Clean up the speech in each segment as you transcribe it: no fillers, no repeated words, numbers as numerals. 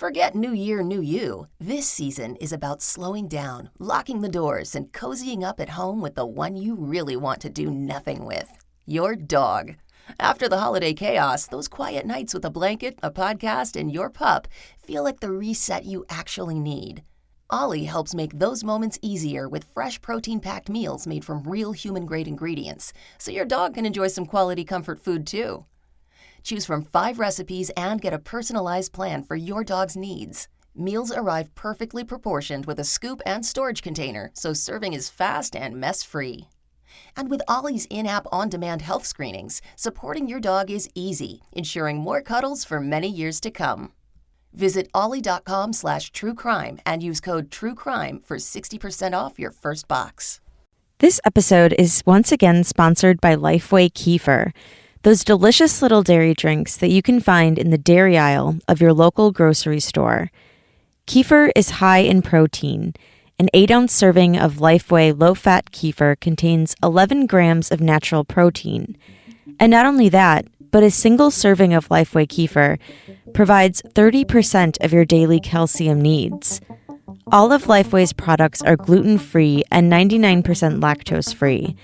Forget New Year, New You. This season is about slowing down, locking the doors, and cozying up at home with the one you really want to do nothing with. Your dog. After the holiday chaos, those quiet nights with a blanket, a podcast, and your pup feel like the reset you actually need. Ollie helps make those moments easier with fresh protein-packed meals made from real human-grade ingredients, so your dog can enjoy some quality comfort food too. Choose from 5 recipes and get a personalized plan for your dog's needs. Meals arrive perfectly proportioned with a scoop and storage container, so serving is fast and mess-free. And with Ollie's in-app on-demand health screenings, supporting your dog is easy, ensuring more cuddles for many years to come. Visit ollie.com/truecrime and use code TRUECRIME for 60% off your first box. This episode is once again sponsored by Lifeway Kefir, those delicious little dairy drinks that you can find in the dairy aisle of your local grocery store. Kefir is high in protein. An 8-ounce serving of Lifeway low-fat kefir contains 11 grams of natural protein. And not only that, but a single serving of Lifeway kefir provides 30% of your daily calcium needs. All of Lifeway's products are gluten-free and 99% lactose-free.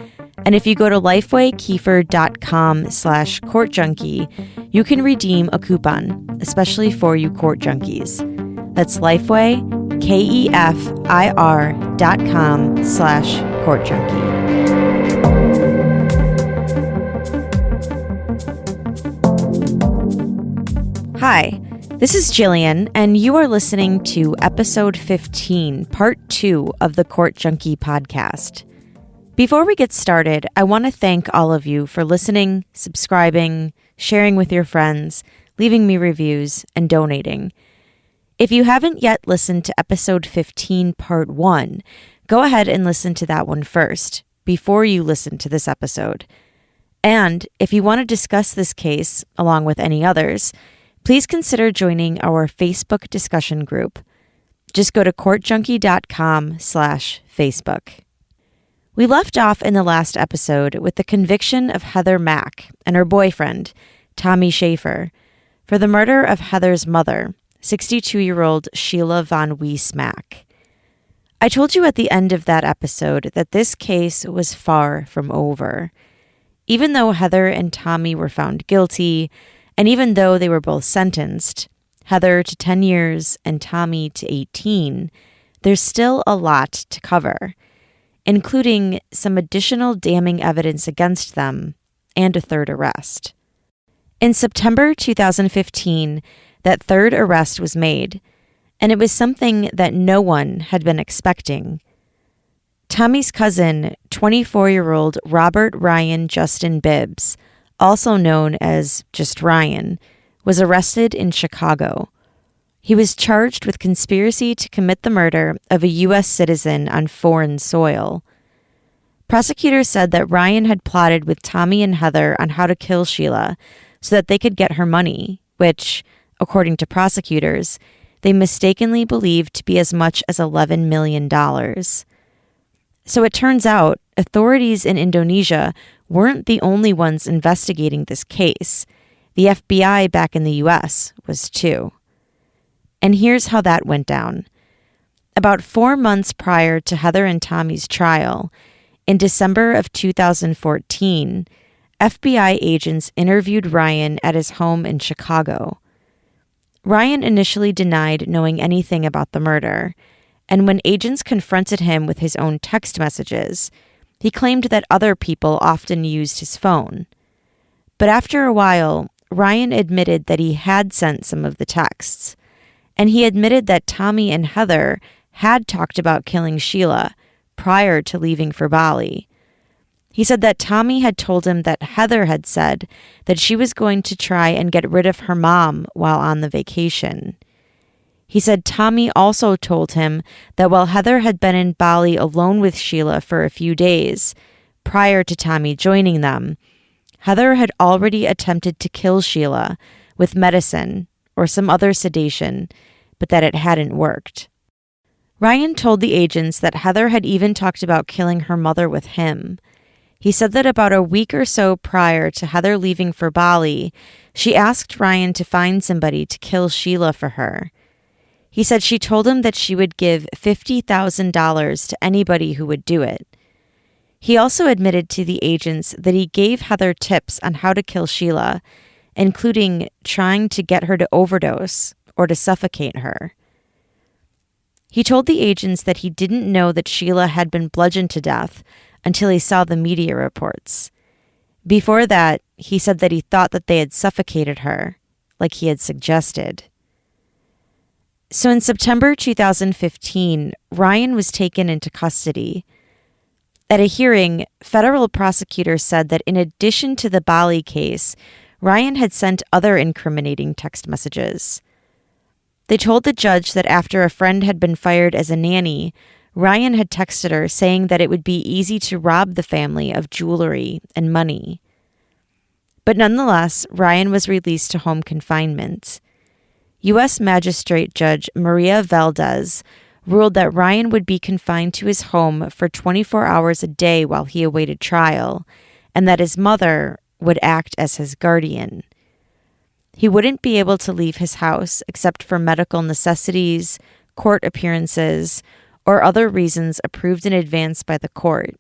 And if you go to lifewaykefir.com/courtjunkie, you can redeem a coupon, especially for you court junkies. That's Lifeway, KEFIR.com/courtjunkie. Hi, this is Jillian, and you are listening to episode 15, part 2 of the Court Junkie podcast. Before we get started, I want to thank all of you for listening, subscribing, sharing with your friends, leaving me reviews, and donating. If you haven't yet listened to episode 15, part 1, go ahead and listen to that one first, before you listen to this episode. And if you want to discuss this case, along with any others, please consider joining our Facebook discussion group. Just go to courtjunkie.com/Facebook. We left off in the last episode with the conviction of Heather Mack and her boyfriend, Tommy Schaefer, for the murder of Heather's mother, 62-year-old Sheila Von Weise-Mack. I told you at the end of that episode that this case was far from over. Even though Heather and Tommy were found guilty, and even though they were both sentenced, Heather to 10 years and Tommy to 18, there's still a lot to cover, including some additional damning evidence against them and a third arrest. In September 2015, that third arrest was made, and it was something that no one had been expecting. Tommy's cousin, 24-year-old Robert Ryan Justin Bibbs, also known as just Ryan, was arrested in Chicago. He was charged with conspiracy to commit the murder of a U.S. citizen on foreign soil. Prosecutors said that Ryan had plotted with Tommy and Heather on how to kill Sheila so that they could get her money, which, according to prosecutors, they mistakenly believed to be as much as $11 million. So it turns out authorities in Indonesia weren't the only ones investigating this case. The FBI back in the U.S. was too. And here's how that went down. About 4 months prior to Heather and Tommy's trial, in December of 2014, FBI agents interviewed Ryan at his home in Chicago. Ryan initially denied knowing anything about the murder, and when agents confronted him with his own text messages, he claimed that other people often used his phone. But after a while, Ryan admitted that he had sent some of the texts, and he admitted that Tommy and Heather had talked about killing Sheila prior to leaving for Bali. He said that Tommy had told him that Heather had said that she was going to try and get rid of her mom while on the vacation. He said Tommy also told him that while Heather had been in Bali alone with Sheila for a few days, prior to Tommy joining them, Heather had already attempted to kill Sheila with medicine or some other sedation, but that it hadn't worked. Ryan told the agents that Heather had even talked about killing her mother with him. He said that about a week or so prior to Heather leaving for Bali, she asked Ryan to find somebody to kill Sheila for her. He said she told him that she would give $50,000 to anybody who would do it. He also admitted to the agents that he gave Heather tips on how to kill Sheila, including trying to get her to overdose or to suffocate her. He told the agents that he didn't know that Sheila had been bludgeoned to death until he saw the media reports. Before that, he said that he thought that they had suffocated her, like he had suggested. So in September 2015, Ryan was taken into custody. At a hearing, federal prosecutors said that in addition to the Bali case, Ryan had sent other incriminating text messages. They told the judge that after a friend had been fired as a nanny, Ryan had texted her saying that it would be easy to rob the family of jewelry and money. But nonetheless, Ryan was released to home confinement. U.S. Magistrate Judge Maria Valdez ruled that Ryan would be confined to his home for 24 hours a day while he awaited trial, and that his mother would act as his guardian. He wouldn't be able to leave his house except for medical necessities, court appearances, or other reasons approved in advance by the court.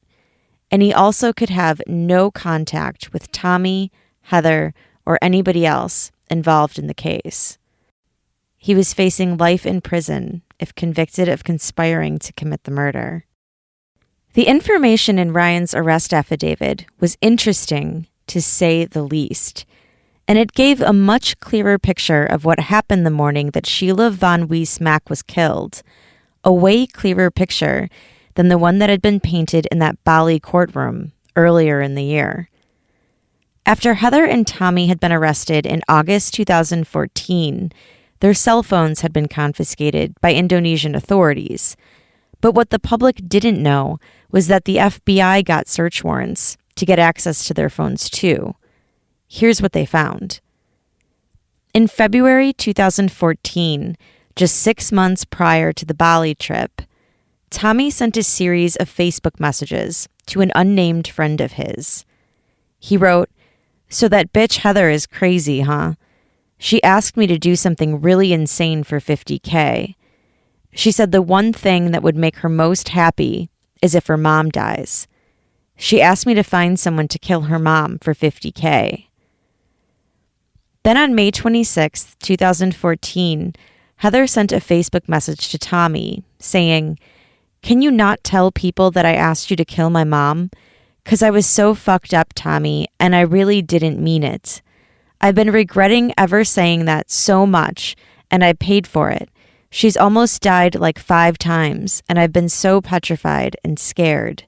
And he also could have no contact with Tommy, Heather, or anybody else involved in the case. He was facing life in prison if convicted of conspiring to commit the murder. The information in Ryan's arrest affidavit was interesting, to say the least, and it gave a much clearer picture of what happened the morning that Sheila Von Weise-Mack was killed, a way clearer picture than the one that had been painted in that Bali courtroom earlier in the year. After Heather and Tommy had been arrested in August 2014, their cell phones had been confiscated by Indonesian authorities. But what the public didn't know was that the FBI got search warrants to get access to their phones too. Here's what they found. In February 2014, just 6 months prior to the Bali trip, Tommy sent a series of Facebook messages to an unnamed friend of his. He wrote, "So that bitch Heather is crazy, huh? She asked me to do something really insane for $50K. She said the one thing that would make her most happy is if her mom dies. She asked me to find someone to kill her mom for $50K. Then on May 26, 2014, Heather sent a Facebook message to Tommy saying, "Can you not tell people that I asked you to kill my mom? 'Cause I was so fucked up, Tommy, and I really didn't mean it. I've been regretting ever saying that so much, and I paid for it. She's almost died like 5 times, and I've been so petrified and scared."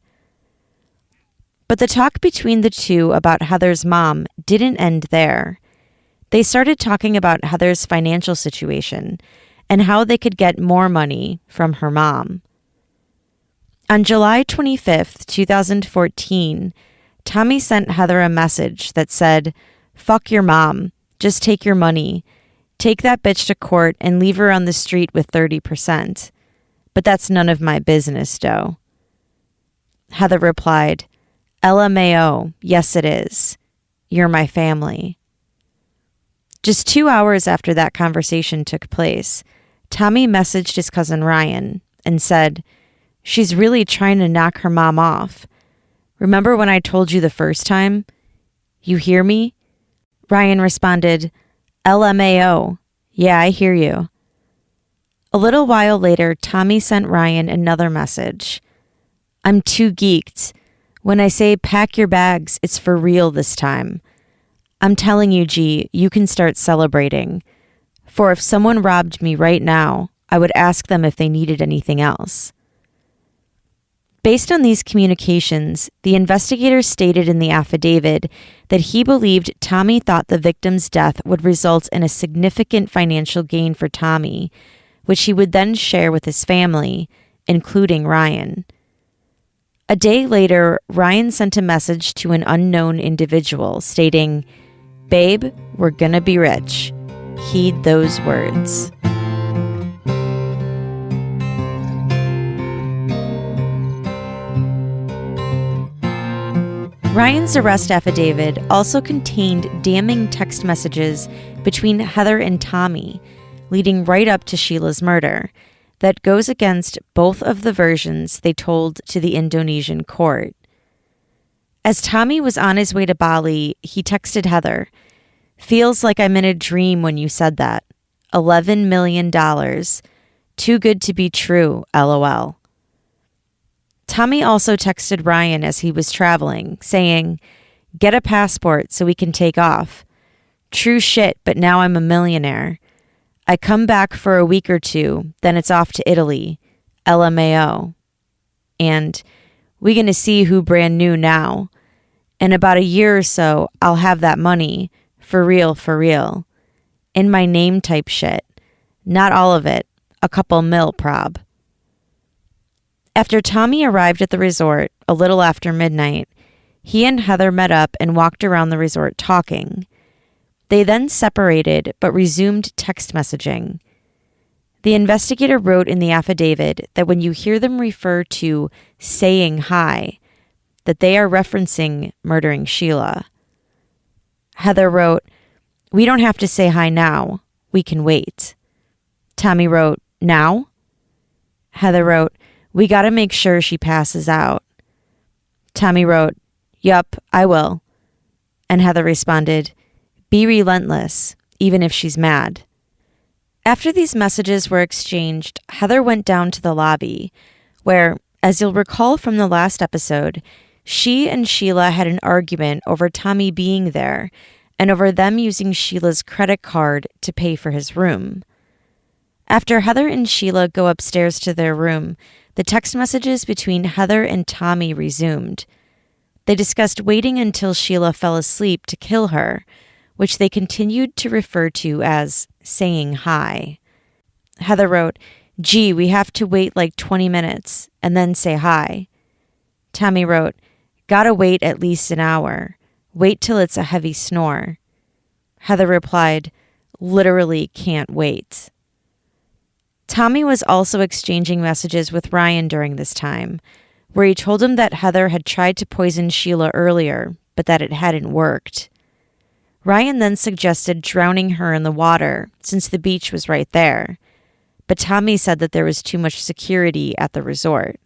But the talk between the two about Heather's mom didn't end there. They started talking about Heather's financial situation and how they could get more money from her mom. On July 25th, 2014, Tommy sent Heather a message that said, "Fuck your mom. Just take your money. Take that bitch to court and leave her on the street with 30%. But that's none of my business, dough." Heather replied, "LMAO, yes it is. You're my family." Just 2 hours after that conversation took place, Tommy messaged his cousin Ryan and said, "She's really trying to knock her mom off. Remember when I told you the first time? You hear me?" Ryan responded, "LMAO, yeah, I hear you." A little while later, Tommy sent Ryan another message. "I'm too geeked. When I say pack your bags, it's for real this time. I'm telling you, G, you can start celebrating. For if someone robbed me right now, I would ask them if they needed anything else." Based on these communications, the investigator stated in the affidavit that he believed Tommy thought the victim's death would result in a significant financial gain for Tommy, which he would then share with his family, including Ryan. A day later, Ryan sent a message to an unknown individual stating, "Babe, we're gonna be rich. Heed those words." Ryan's arrest affidavit also contained damning text messages between Heather and Tommy, leading right up to Sheila's murder, that goes against both of the versions they told to the Indonesian court. As Tommy was on his way to Bali, he texted Heather, "Feels like I'm in a dream when you said that. $11 million. Too good to be true, LOL." Tommy also texted Ryan as he was traveling, saying, "Get a passport so we can take off. True shit, but now I'm a millionaire. I come back for a week or two, then it's off to Italy. LMAO. And we gonna see who brand new now. In about a year or so, I'll have that money. For real, for real. In my name type shit. Not all of it. A couple mil prob." After Tommy arrived at the resort a little after midnight, he and Heather met up and walked around the resort talking. They then separated but resumed text messaging. The investigator wrote in the affidavit that when you hear them refer to saying hi, that they are referencing murdering Sheila. Heather wrote, "We don't have to say hi now. We can wait." Tommy wrote, "Now?" Heather wrote, "We gotta make sure she passes out." Tommy wrote, "Yup, I will." And Heather responded, "Be relentless, even if she's mad." After these messages were exchanged, Heather went down to the lobby, where, as you'll recall from the last episode, she and Sheila had an argument over Tommy being there and over them using Sheila's credit card to pay for his room. After Heather and Sheila go upstairs to their room, the text messages between Heather and Tommy resumed. They discussed waiting until Sheila fell asleep to kill her, which they continued to refer to as saying hi. Heather wrote, "Gee, we have to wait like 20 minutes and then say hi." Tommy wrote, "Gotta wait at least an hour. Wait till it's a heavy snore." Heather replied, "Literally can't wait." Tommy was also exchanging messages with Ryan during this time, where he told him that Heather had tried to poison Sheila earlier, but that it hadn't worked. Ryan then suggested drowning her in the water, since the beach was right there, but Tommy said that there was too much security at the resort.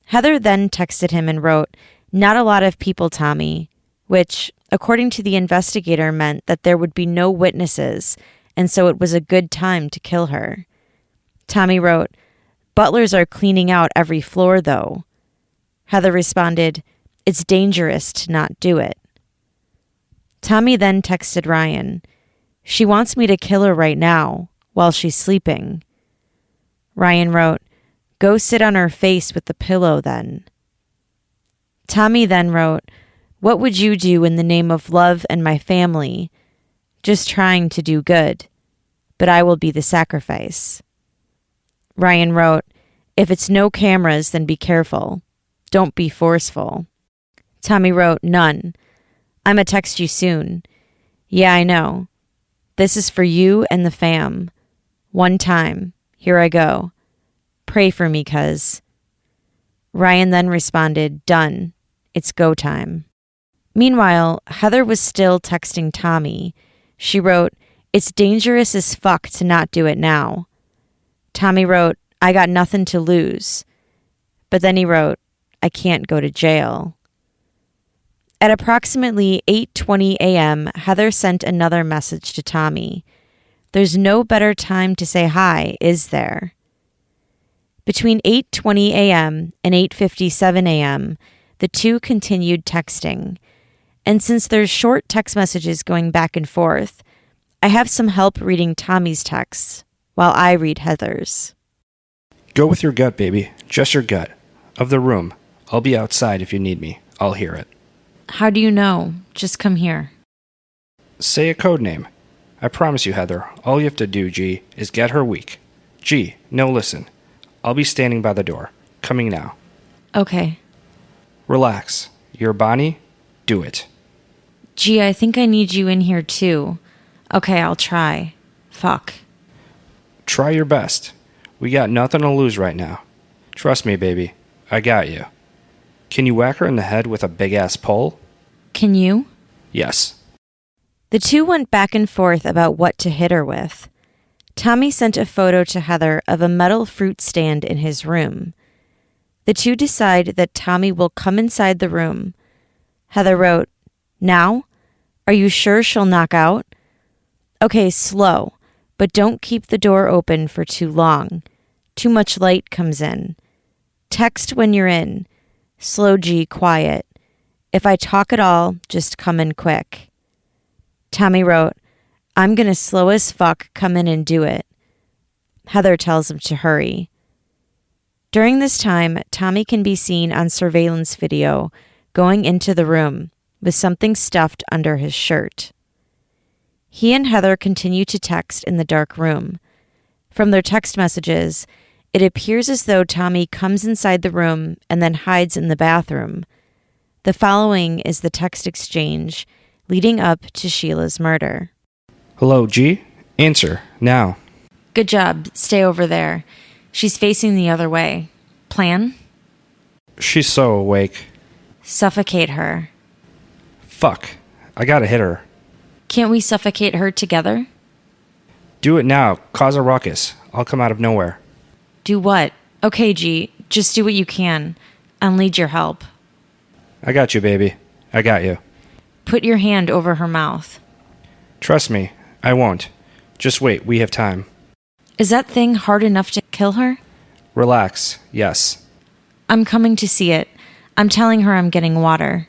Heather then texted him and wrote, "Not a lot of people, Tommy," which, according to the investigator, meant that there would be no witnesses, and so it was a good time to kill her. Tommy wrote, "Butlers are cleaning out every floor, though." Heather responded, "It's dangerous to not do it." Tommy then texted Ryan, "She wants me to kill her right now, while she's sleeping." Ryan wrote, "Go sit on her face with the pillow then." Tommy then wrote, "What would you do in the name of love and my family? Just trying to do good, but I will be the sacrifice." Ryan wrote, "If it's no cameras, then be careful. Don't be forceful." Tommy wrote, "None. I'ma text you soon. Yeah, I know. This is for you and the fam. One time. Here I go. Pray for me, cuz." Ryan then responded, "Done. It's go time." Meanwhile, Heather was still texting Tommy. She wrote, "It's dangerous as fuck to not do it now." Tommy wrote, "I got nothing to lose." But then he wrote, "I can't go to jail." At approximately 8:20 a.m., Heather sent another message to Tommy. "There's no better time to say hi, is there?" Between 8:20 a.m. and 8:57 a.m., the two continued texting. And since there's short text messages going back and forth, I have some help reading Tommy's texts while I read Heather's. "Go with your gut, baby. Just your gut. Of the room. I'll be outside if you need me. I'll hear it." "How do you know? Just come here." "Say a code name. I promise you, Heather, all you have to do, G, is get her weak. G, no, listen. I'll be standing by the door. Coming now." "Okay." "Relax. You're Bonnie. Do it." "Gee, I think I need you in here too." "Okay, I'll try. Fuck." "Try your best. We got nothing to lose right now. Trust me, baby. I got you. Can you whack her in the head with a big-ass pole?" "Can you?" "Yes." The two went back and forth about what to hit her with. Tommy sent a photo to Heather of a metal fruit stand in his room. The two decide that Tommy will come inside the room. Heather wrote, "Now? Are you sure she'll knock out? Okay, slow, but don't keep the door open for too long. Too much light comes in. Text when you're in. Slow G, quiet. If I talk at all, just come in quick." Tommy wrote, "I'm gonna slow as fuck come in and do it." Heather tells him to hurry. During this time, Tommy can be seen on surveillance video going into the room with something stuffed under his shirt. He and Heather continue to text in the dark room. From their text messages, it appears as though Tommy comes inside the room and then hides in the bathroom. The following is the text exchange leading up to Sheila's murder. Hello, G? Answer, now. Good job. Stay over there. She's facing the other way. Plan? She's so awake. Suffocate her. Fuck. I gotta hit her. Can't we suffocate her together? Do it now. Cause a ruckus. I'll come out of nowhere. Do what? Okay, G. Just do what you can. I'll need your help. I got you, baby. I got you. Put your hand over her mouth. Trust me, I won't. Just wait, we have time. Is that thing hard enough to kill her? Relax, yes. I'm coming to see it. I'm telling her I'm getting water.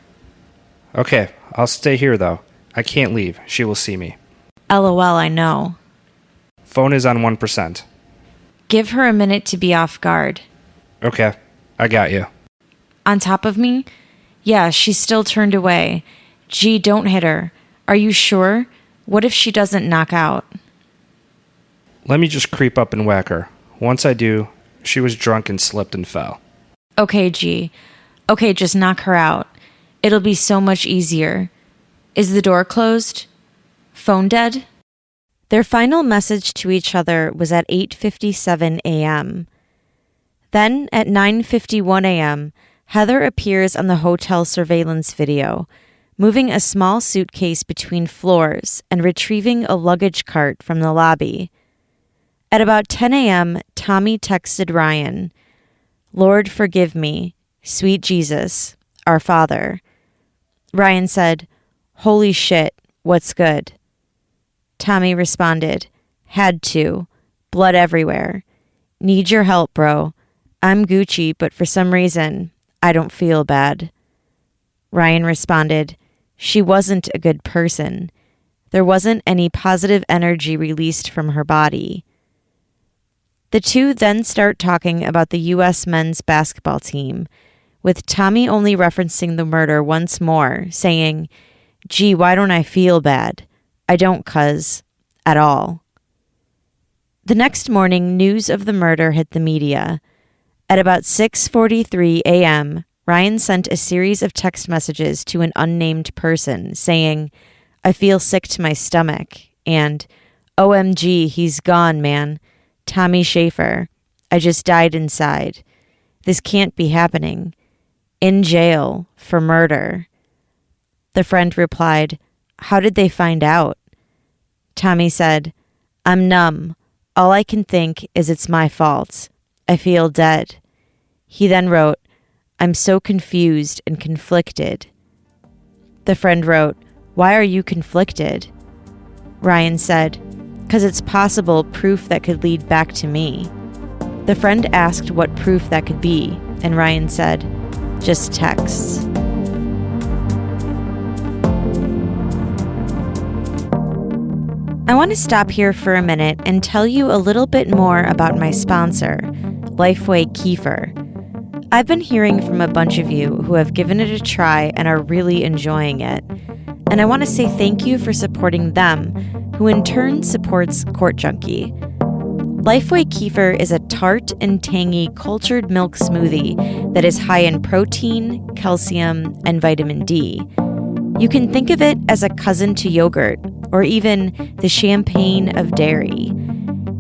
Okay, I'll stay here though. I can't leave. She will see me. LOL, I know. Phone is on 1%. Give her a minute to be off guard. Okay, I got you. On top of me? Yeah, she's still turned away. Gee, don't hit her. Are you sure? What if she doesn't knock out? Let me just creep up and whack her. Once I do, she was drunk and slipped and fell. Okay, G. Okay, just knock her out. It'll be so much easier. Is the door closed? Phone dead? Their final message to each other was at 8:57 a.m. Then, at 9:51 a.m., Heather appears on the hotel surveillance video, moving a small suitcase between floors and retrieving a luggage cart from the lobby. At about 10 a.m., Tommy texted Ryan, "Lord, forgive me, sweet Jesus, our Father." Ryan said, "Holy shit, what's good?" Tommy responded, "Had to. Blood everywhere. Need your help, bro. I'm Gucci, but for some reason, I don't feel bad." Ryan responded, "She wasn't a good person. There wasn't any positive energy released from her body." The two then start talking about the U.S. men's basketball team, with Tommy only referencing the murder once more, saying, "Gee, why don't I feel bad? I don't, cuz. At all." The next morning, news of the murder hit the media. At about 6:43 a.m., Ryan sent a series of text messages to an unnamed person saying, "I feel sick to my stomach," and "OMG, he's gone, man. Tommy Schaefer. I just died inside. This can't be happening. In jail for murder." The friend replied, "How did they find out?" Tommy said, "I'm numb. All I can think is it's my fault. I feel dead." He then wrote, "I'm so confused and conflicted." The friend wrote, "Why are you conflicted?" Ryan said, "'Cause it's possible proof that could lead back to me." The friend asked what proof that could be, and Ryan said, "Just texts." I want to stop here for a minute and tell you a little bit more about my sponsor, Lifeway Kefir. I've been hearing from a bunch of you who have given it a try and are really enjoying it. And I want to say thank you for supporting them, who in turn supports Court Junkie. Lifeway Kefir is a tart and tangy cultured milk smoothie that is high in protein, calcium, and vitamin D. You can think of it as a cousin to yogurt, or even the champagne of dairy.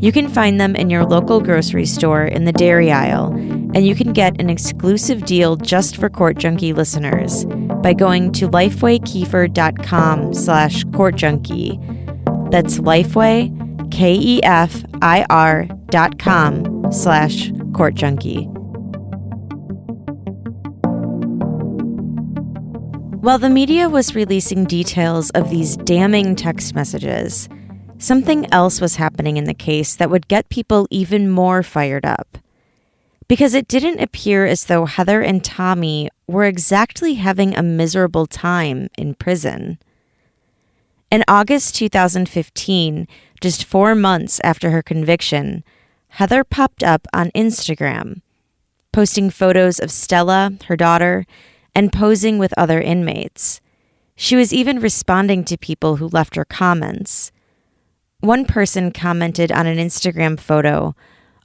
You can find them in your local grocery store in the dairy aisle, and you can get an exclusive deal just for Court Junkie listeners by going to lifewaykefir.com/courtjunkie. That's Lifeway, KEFIR.com/courtjunkie. While the media was releasing details of these damning text messages, something else was happening in the case that would get people even more fired up. Because it didn't appear as though Heather and Tommy were exactly having a miserable time in prison. In August 2015, just 4 months after her conviction, Heather popped up on Instagram, posting photos of Stella, her daughter, and posing with other inmates. She was even responding to people who left her comments. One person commented on an Instagram photo,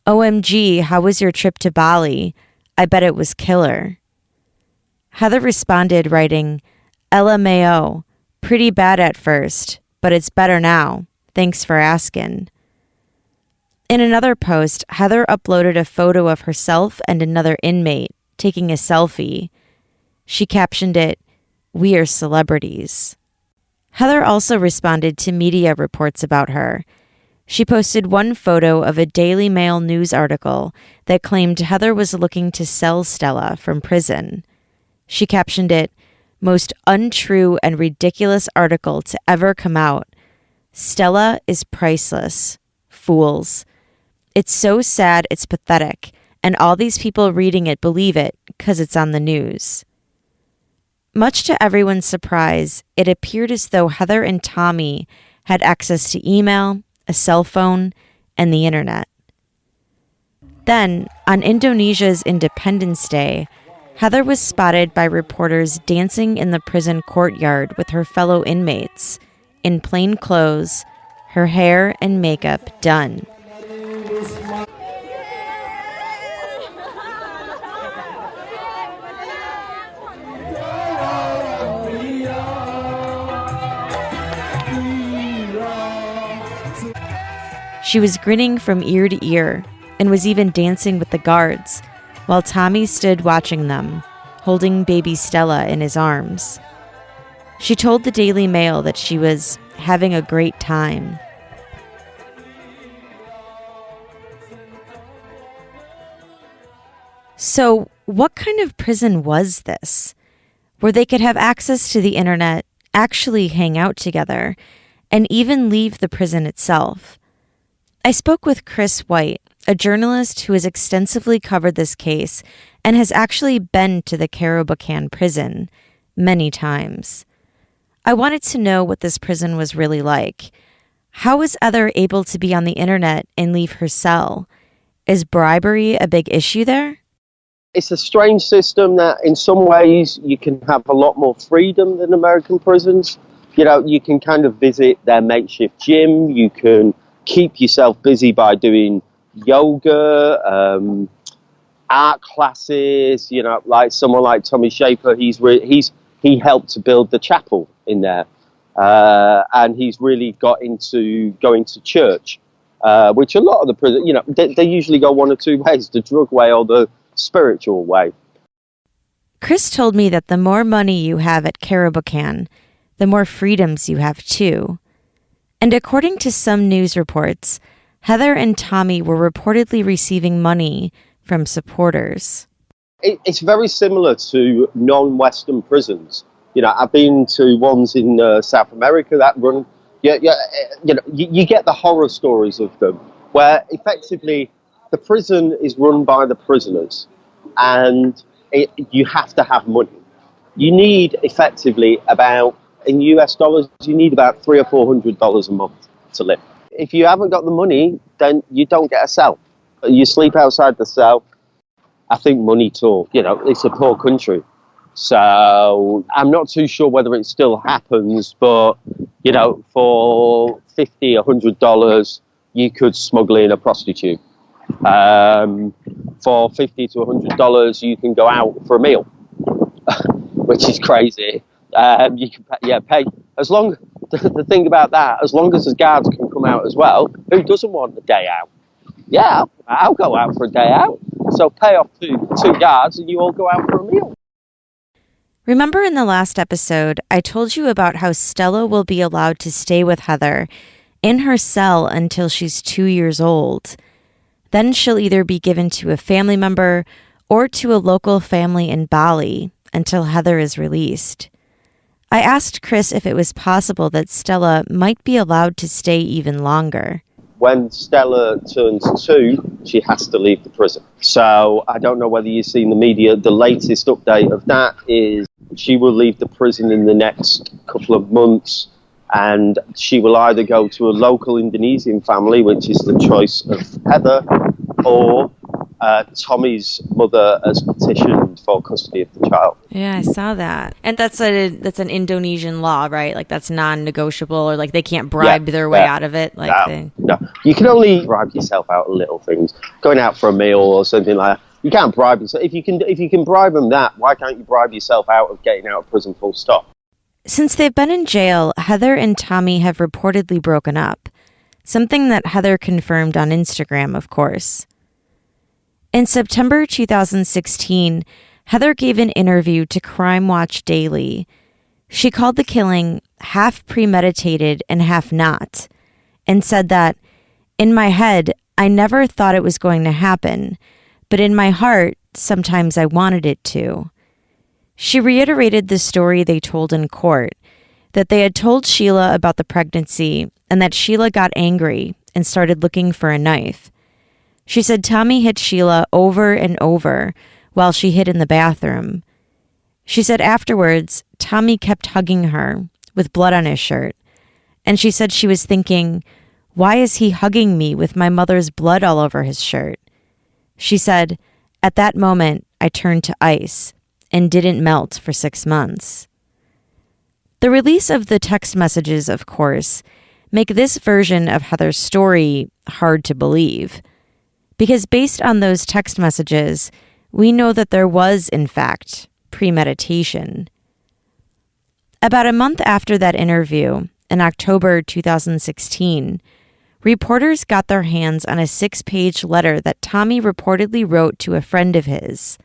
"OMG, how was your trip to Bali? I bet it was killer." Heather responded writing, "LMAO, pretty bad at first, but it's better now. Thanks for asking." In another post, Heather uploaded a photo of herself and another inmate taking a selfie. She captioned it, "We are celebrities." Heather also responded to media reports about her. She posted one photo of a Daily Mail news article that claimed Heather was looking to sell Stella from prison. She captioned it, "Most untrue and ridiculous article to ever come out. Stella is priceless. Fools. It's so sad it's pathetic, and all these people reading it believe it because it's on the news." Much to everyone's surprise, it appeared as though Heather and Tommy had access to email, a cell phone, and the internet. Then, on Indonesia's Independence Day, Heather was spotted by reporters dancing in the prison courtyard with her fellow inmates, in plain clothes, her hair and makeup done. She was grinning from ear to ear and was even dancing with the guards, while Tommy stood watching them, holding baby Stella in his arms. She told the Daily Mail that she was having a great time. So, what kind of prison was this, where they could have access to the internet, actually hang out together, and even leave the prison itself? I spoke with Chris White, a journalist who has extensively covered this case and has actually been to the Kerobokan Prison many times. I wanted to know what this prison was really like. How was Heather able to be on the internet and leave her cell? Is bribery a big issue there? It's a strange system that in some ways you can have a lot more freedom than American prisons. You know, you can kind of visit their makeshift gym, you can keep yourself busy by doing yoga, art classes. You know, like someone like Tommy Schaefer, he helped to build the chapel in there, and he's really got into going to church, which a lot of the prison, you know, they usually go one or two ways: the drug way or the spiritual way. Chris told me that the more money you have at Kerobokan, the more freedoms you have too. And according to some news reports, Heather and Tommy were reportedly receiving money from supporters. It's very similar to non-Western prisons. You know, I've been to ones in South America that run. You get the horror stories of them, where effectively the prison is run by the prisoners, and you have to have money. You need effectively about, in US dollars, you need about $300 or $400 a month to live. If you haven't got the money, then you don't get a cell. You sleep outside the cell. I think money talk. You know, it's a poor country. So I'm not too sure whether it still happens, but, you know, for $50 or $100, you could smuggle in a prostitute. For $50 to $100, you can go out for a meal, which is crazy. You can pay as long. The thing about that, as long as the guards can come out as well, who doesn't want a day out? Yeah, I'll go out for a day out. So pay off two guards, and you all go out for a meal. Remember in the last episode, I told you about how Stella will be allowed to stay with Heather in her cell until she's 2 years old. Then she'll either be given to a family member or to a local family in Bali until Heather is released. I asked Chris if it was possible that Stella might be allowed to stay even longer. When Stella turns 2, she has to leave the prison. So I don't know whether you've seen the media. The latest update of that is she will leave the prison in the next couple of months, and she will either go to a local Indonesian family, which is the choice of Heather, or Tommy's mother has petitioned for custody of the child. Yeah, I saw that. And that's an Indonesian law, right? Like that's non-negotiable, or like they can't bribe their way out of it. Like no, you can only bribe yourself out of little things. Going out for a meal or something like that. You can't bribe yourself. If you can bribe them that, why can't you bribe yourself out of getting out of prison full stop? Since they've been in jail, Heather and Tommy have reportedly broken up, something that Heather confirmed on Instagram, of course. In September 2016, Heather gave an interview to Crime Watch Daily. She called the killing half premeditated and half not, and said that, "In my head, I never thought it was going to happen, but in my heart, sometimes I wanted it to." She reiterated the story they told in court, that they had told Sheila about the pregnancy and that Sheila got angry and started looking for a knife. She said Tommy hit Sheila over and over while she hid in the bathroom. She said afterwards, Tommy kept hugging her with blood on his shirt, and she said she was thinking, "Why is he hugging me with my mother's blood all over his shirt?" She said, "At that moment, I turned to ice and didn't melt for 6 months." The release of the text messages, of course, make this version of Heather's story hard to believe. Because based on those text messages, we know that there was, in fact, premeditation. About a month after that interview, in October 2016, reporters got their hands on a 6-page letter that Tommy reportedly wrote to a friend of his.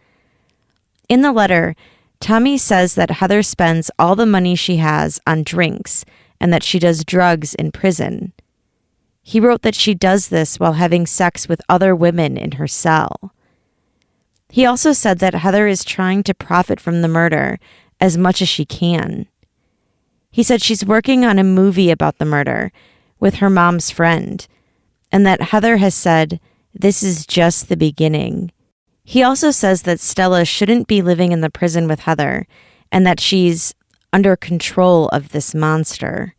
In the letter, Tommy says that Heather spends all the money she has on drinks and that she does drugs in prison. He wrote that she does this while having sex with other women in her cell. He also said that Heather is trying to profit from the murder as much as she can. He said she's working on a movie about the murder with her mom's friend, and that Heather has said, "This is just the beginning." He also says that Stella shouldn't be living in the prison with Heather and that she's under control of this monster.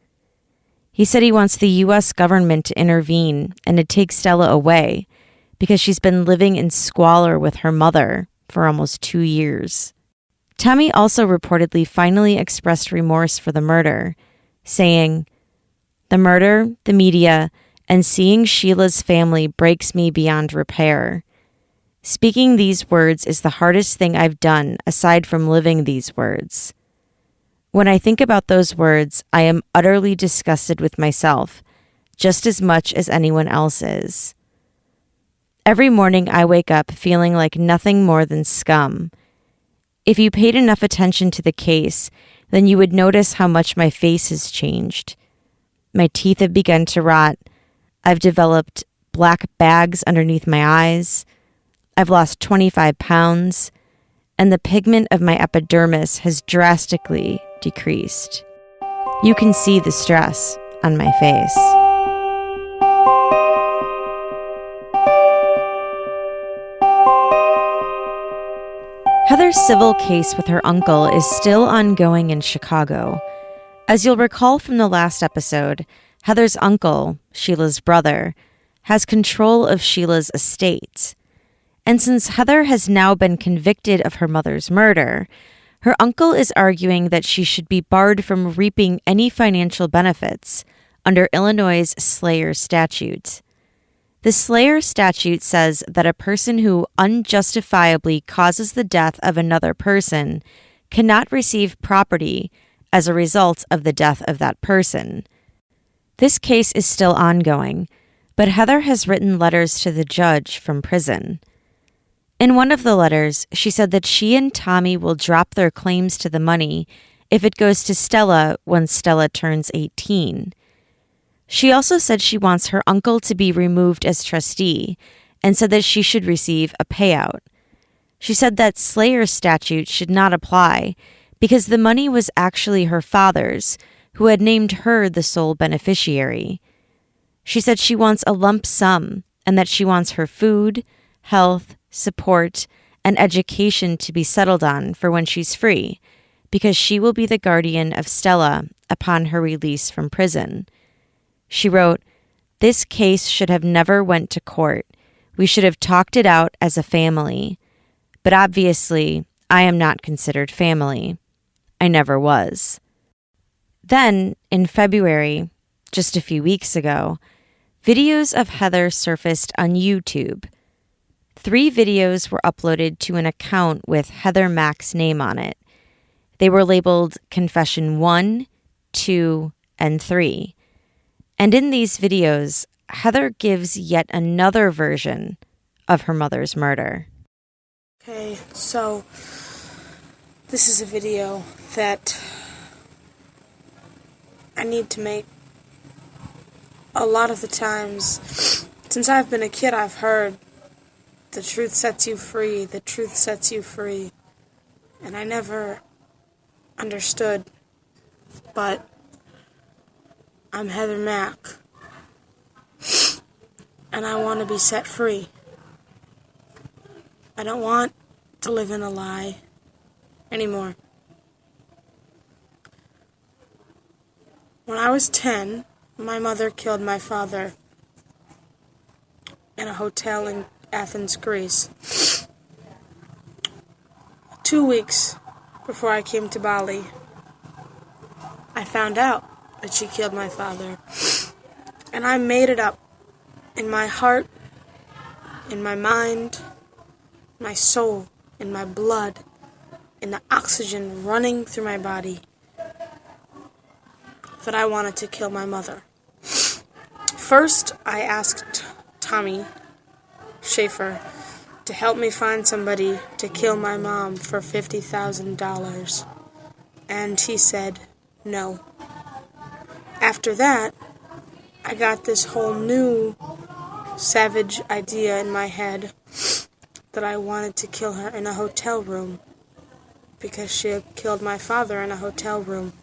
He said he wants the U.S. government to intervene and to take Stella away because she's been living in squalor with her mother for almost 2 years. Tommy also reportedly finally expressed remorse for the murder, saying, "The murder, the media, and seeing Sheila's family breaks me beyond repair. Speaking these words is the hardest thing I've done aside from living these words. When I think about those words, I am utterly disgusted with myself, just as much as anyone else is. Every morning I wake up feeling like nothing more than scum. If you paid enough attention to the case, then you would notice how much my face has changed. My teeth have begun to rot. I've developed black bags underneath my eyes. I've lost 25 pounds, and the pigment of my epidermis has drastically decreased. You can see the stress on my face." Heather's civil case with her uncle is still ongoing in Chicago. As you'll recall from the last episode, Heather's uncle, Sheila's brother, has control of Sheila's estate. And since Heather has now been convicted of her mother's murder, her uncle is arguing that she should be barred from reaping any financial benefits under Illinois' Slayer statute. The Slayer statute says that a person who unjustifiably causes the death of another person cannot receive property as a result of the death of that person. This case is still ongoing, but Heather has written letters to the judge from prison. In one of the letters, she said that she and Tommy will drop their claims to the money if it goes to Stella when Stella turns 18. She also said she wants her uncle to be removed as trustee and said that she should receive a payout. She said that Slayer's statute should not apply because the money was actually her father's, who had named her the sole beneficiary. She said she wants a lump sum and that she wants her food, health, support, and education to be settled on for when she's free, because she will be the guardian of Stella upon her release from prison. She wrote, "This case should have never went to court. We should have talked it out as a family. But obviously, I am not considered family. I never was." Then, in February, just a few weeks ago, videos of Heather surfaced on YouTube. 3 videos were uploaded to an account with Heather Mack's name on it. They were labeled Confession 1, 2, and 3. And in these videos, Heather gives yet another version of her mother's murder. Okay, so this is a video that I need to make. A lot of the times, since I've been a kid, I've heard the truth sets you free, the truth sets you free. And I never understood, but I'm Heather Mack, and I want to be set free. I don't want to live in a lie anymore. When I was 10, my mother killed my father in a hotel in Athens, Greece. 2 weeks before I came to Bali, I found out that she killed my father. And I made it up in my heart, in my mind, my soul, in my blood, in the oxygen running through my body, that I wanted to kill my mother. First, I asked Tommy Schaefer to help me find somebody to kill my mom for $50,000. And he said no. After that, I got this whole new savage idea in my head that I wanted to kill her in a hotel room because she had killed my father in a hotel room.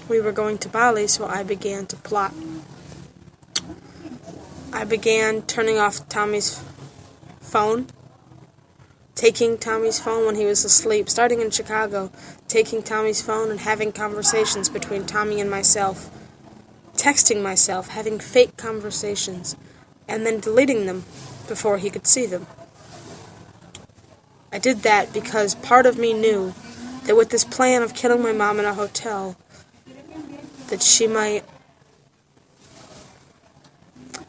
We were going to Bali, so I began to plot. I began turning off Tommy's phone, taking Tommy's phone when he was asleep, starting in Chicago, taking Tommy's phone and having conversations between Tommy and myself, texting myself, having fake conversations, and then deleting them before he could see them. I did that because part of me knew that with this plan of killing my mom in a hotel, that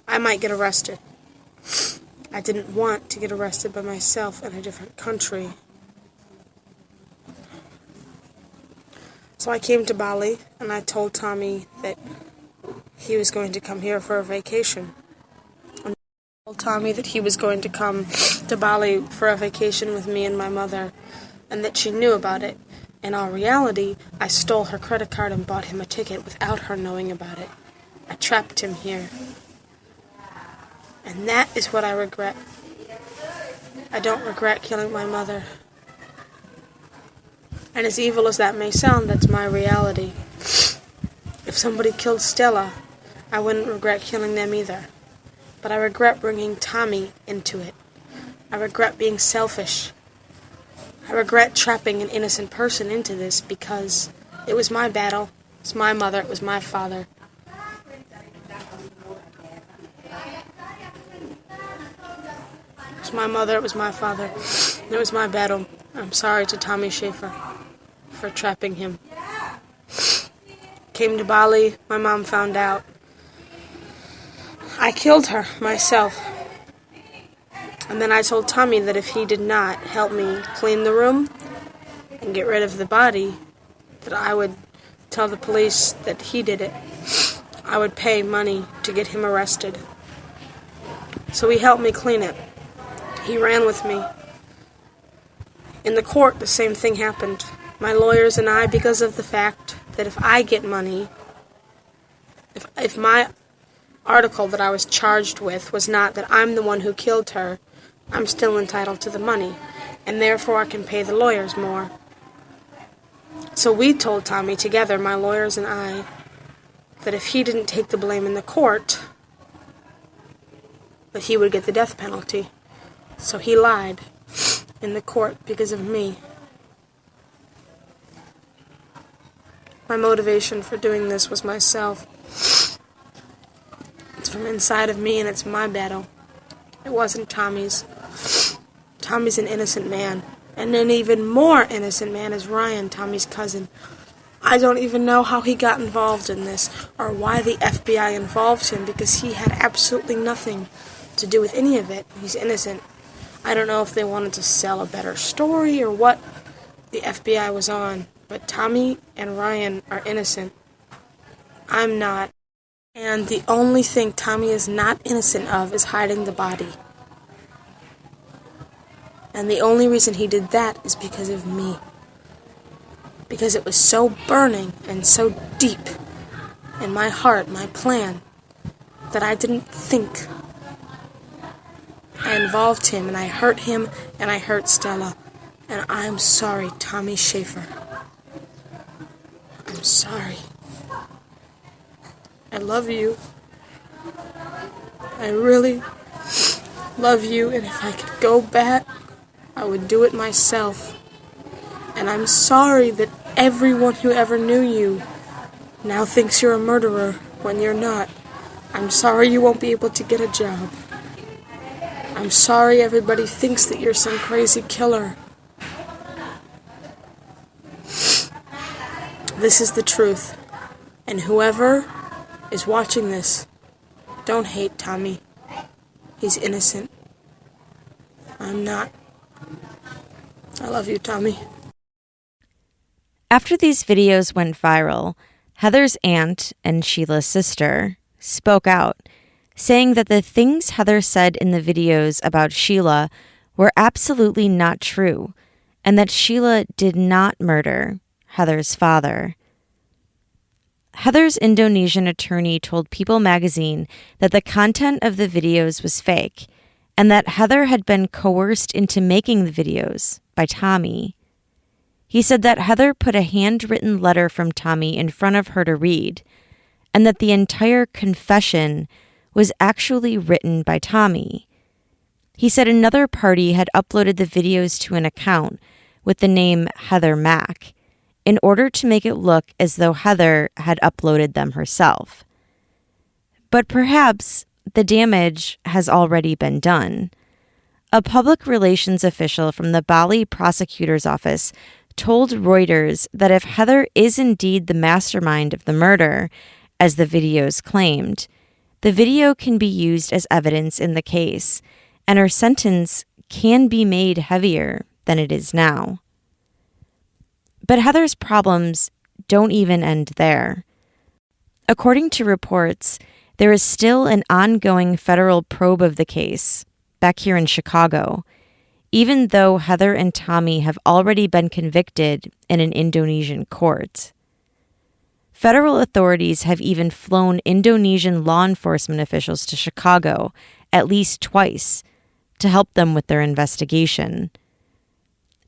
I might get arrested. I didn't want to get arrested by myself in a different country. So I came to Bali, and I told Tommy that he was going to come here for a vacation. And I told Tommy that he was going to come to Bali for a vacation with me and my mother, and that she knew about it. In all reality, I stole her credit card and bought him a ticket without her knowing about it. I trapped him here. And that is what I regret. I don't regret killing my mother. And as evil as that may sound, that's my reality. If somebody killed Stella, I wouldn't regret killing them either. But I regret bringing Tommy into it. I regret being selfish. I regret trapping an innocent person into this because it was my battle. It was my mother. It was my father. It was my mother. It was my father. It was my battle. I'm sorry to Tommy Schaefer for trapping him. Came to Bali. My mom found out. I killed her myself. And then I told Tommy that if he did not help me clean the room and get rid of the body, that I would tell the police that he did it. I would pay money to get him arrested. So he helped me clean it. He ran with me. In the court, the same thing happened. My lawyers and I, because of the fact that if I get money, if my article that I was charged with was not that I'm the one who killed her. I'm still entitled to the money, and therefore I can pay the lawyers more. So we told Tommy together, my lawyers and I, that if he didn't take the blame in the court, that he would get the death penalty. So he lied in the court because of me. My motivation for doing this was myself. It's from inside of me, and it's my battle. It wasn't Tommy's. Tommy's an innocent man. And an even more innocent man is Ryan, Tommy's cousin. I don't even know how he got involved in this, or why the FBI involved him, because he had absolutely nothing to do with any of it. He's innocent. I don't know if they wanted to sell a better story or what the FBI was on, but Tommy and Ryan are innocent. I'm not. And the only thing Tommy is not innocent of is hiding the body. And the only reason he did that is because of me. Because it was so burning and so deep in my heart, my plan, that I didn't think. I involved him, and I hurt him, and I hurt Stella. And I'm sorry, Tommy Schaefer. I'm sorry. I love you. I really love you, and if I could go back, I would do it myself. And I'm sorry that everyone who ever knew you now thinks you're a murderer when you're not. I'm sorry you won't be able to get a job. I'm sorry everybody thinks that you're some crazy killer. This is the truth. And whoever is watching this, don't hate Tommy. He's innocent. I'm not. I love you, Tommy. After these videos went viral, Heather's aunt and Sheila's sister spoke out, saying that the things Heather said in the videos about Sheila were absolutely not true, and that Sheila did not murder Heather's father. Heather's Indonesian attorney told People magazine that the content of the videos was fake, and that Heather had been coerced into making the videos by Tommy. He said that Heather put a handwritten letter from Tommy in front of her to read, and that the entire confession was actually written by Tommy. He said another party had uploaded the videos to an account with the name Heather Mack in order to make it look as though Heather had uploaded them herself. But perhaps the damage has already been done. A public relations official from the Bali prosecutor's office told Reuters that if Heather is indeed the mastermind of the murder, as the videos claimed, the video can be used as evidence in the case, and her sentence can be made heavier than it is now. But Heather's problems don't even end there. According to reports, there is still an ongoing federal probe of the case back here in Chicago, even though Heather and Tommy have already been convicted in an Indonesian court. Federal authorities have even flown Indonesian law enforcement officials to Chicago at least twice to help them with their investigation.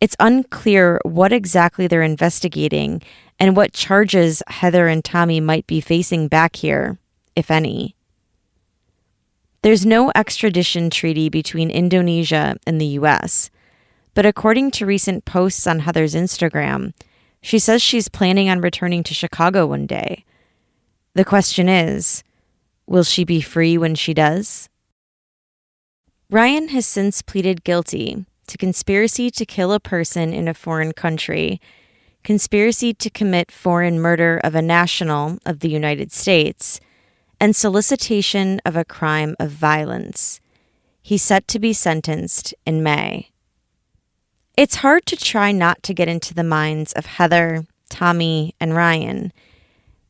It's unclear what exactly they're investigating and what charges Heather and Tommy might be facing back here, if any. There's no extradition treaty between Indonesia and the U.S., but according to recent posts on Heather's Instagram, she says she's planning on returning to Chicago one day. The question is, will she be free when she does? Ryan has since pleaded guilty to conspiracy to kill a person in a foreign country, conspiracy to commit foreign murder of a national of the United States, and solicitation of a crime of violence. He's set to be sentenced in May. It's hard to try not to get into the minds of Heather, Tommy, and Ryan,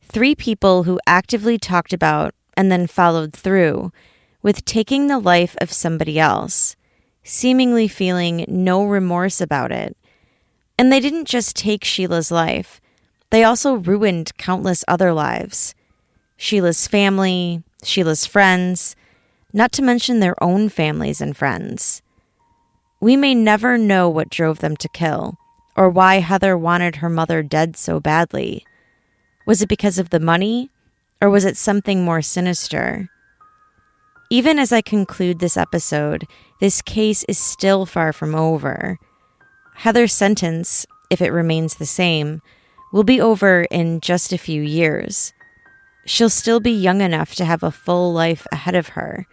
three people who actively talked about and then followed through with taking the life of somebody else, seemingly feeling no remorse about it. And they didn't just take Sheila's life, they also ruined countless other lives. Sheila's family, Sheila's friends, not to mention their own families and friends. We may never know what drove them to kill, or why Heather wanted her mother dead so badly. Was it because of the money, or was it something more sinister? Even as I conclude this episode, this case is still far from over. Heather's sentence, if it remains the same, will be over in just a few years. She'll still be young enough to have a full life ahead of her.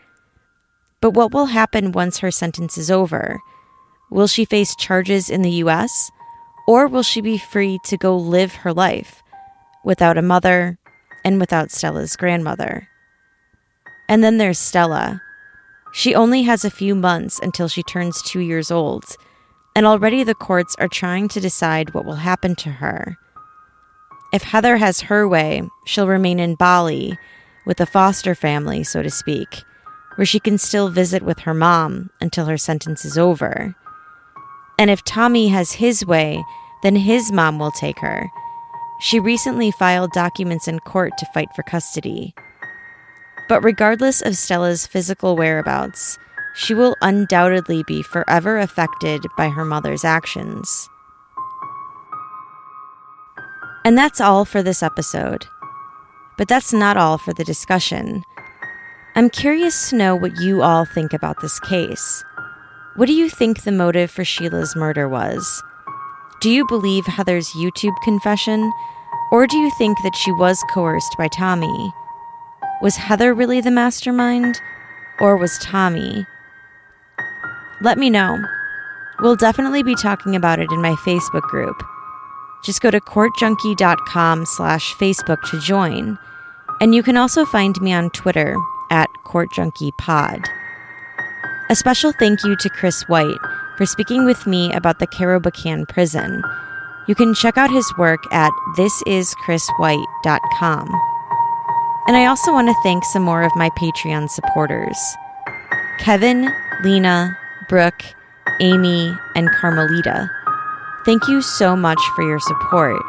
But what will happen once her sentence is over? Will she face charges in the U.S., or will she be free to go live her life without a mother and without Stella's grandmother? And then there's Stella. She only has a few months until she turns 2 years old, and already the courts are trying to decide what will happen to her. If Heather has her way, she'll remain in Bali with a foster family, so to speak, where she can still visit with her mom until her sentence is over. And if Tommy has his way, then his mom will take her. She recently filed documents in court to fight for custody. But regardless of Stella's physical whereabouts, she will undoubtedly be forever affected by her mother's actions. And that's all for this episode. But that's not all for the discussion. I'm curious to know what you all think about this case. What do you think the motive for Sheila's murder was? Do you believe Heather's YouTube confession, or do you think that she was coerced by Tommy? Was Heather really the mastermind, or was Tommy? Let me know. We'll definitely be talking about it in my Facebook group. Just go to courtjunkie.com/Facebook to join. And you can also find me on Twitter @courtjunkiepod. A special thank you to Chris White for speaking with me about the Kerobokan Prison. You can check out his work at thisischriswhite.com. And I also want to thank some more of my Patreon supporters: Kevin, Lena, Brooke, Amy, and Carmelita. Thank you so much for your support.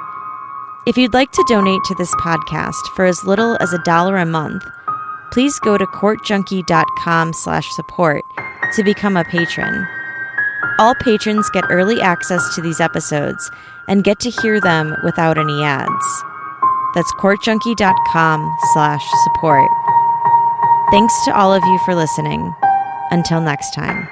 If you'd like to donate to this podcast for as little as $1 a month, please go to courtjunkie.com/support to become a patron. All patrons get early access to these episodes and get to hear them without any ads. That's courtjunkie.com/support. Thanks to all of you for listening. Until next time.